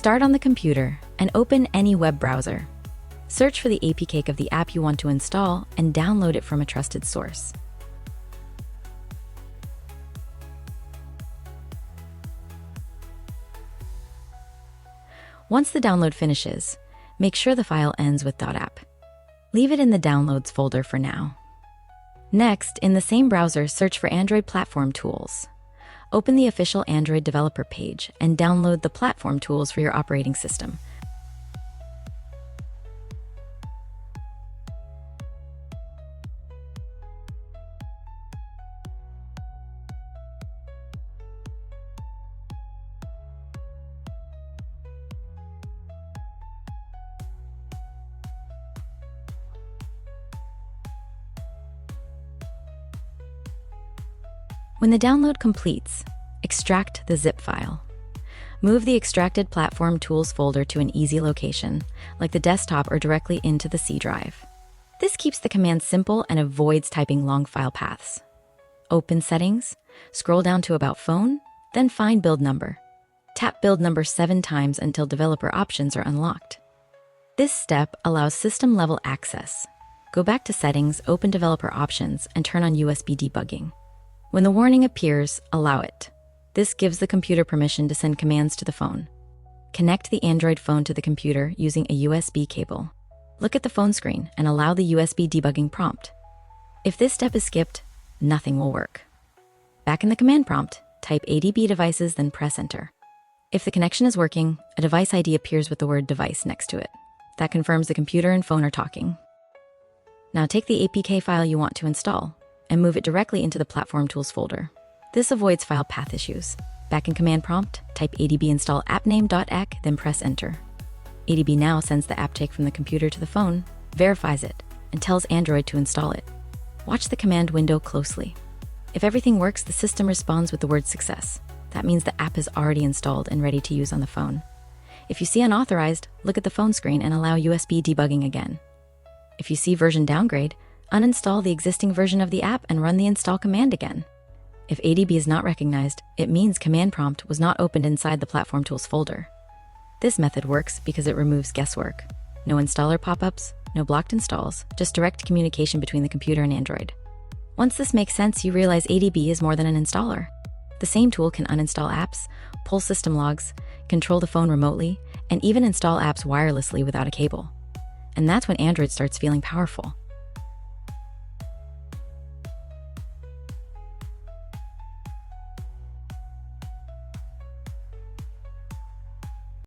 Start on the computer and open any web browser. Search for the APK of the app you want to install and download it from a trusted source. Once the download finishes, make sure the file ends with .app. Leave it in the Downloads folder for now. Next, in the same browser, search for Android Platform Tools. Open the official Android developer page and download the platform tools for your operating system. When the download completes, extract the zip file. Move the extracted Platform Tools folder to an easy location, like the desktop or directly into the C drive. This keeps the command simple and avoids typing long file paths. Open Settings, scroll down to About Phone, then find Build Number. Tap Build Number 7 times until developer options are unlocked. This step allows system-level access. Go back to Settings, open Developer Options, and turn on USB debugging. When the warning appears, allow it. This gives the computer permission to send commands to the phone. Connect the Android phone to the computer using a USB cable. Look at the phone screen and allow the USB debugging prompt. If this step is skipped, nothing will work. Back in the command prompt, type ADB devices, then press Enter. If the connection is working, a device ID appears with the word device next to it. That confirms the computer and phone are talking. Now take the APK file you want to install and move it directly into the Platform Tools folder. This avoids file path issues. Back in command prompt, type ADB install appname.exe, then press Enter. ADB now sends the app take from the computer to the phone, verifies it, and tells Android to install it. Watch the command window closely. If everything works, the system responds with the word success. That means the app is already installed and ready to use on the phone. If you see unauthorized, look at the phone screen and allow USB debugging again. If you see version downgrade, uninstall the existing version of the app and run the install command again. If ADB is not recognized, it means command prompt was not opened inside the Platform Tools folder. This method works because it removes guesswork. No installer pop-ups, no blocked installs, just direct communication between the computer and Android. Once this makes sense, you realize ADB is more than an installer. The same tool can uninstall apps, pull system logs, control the phone remotely, and even install apps wirelessly without a cable. And that's when Android starts feeling powerful.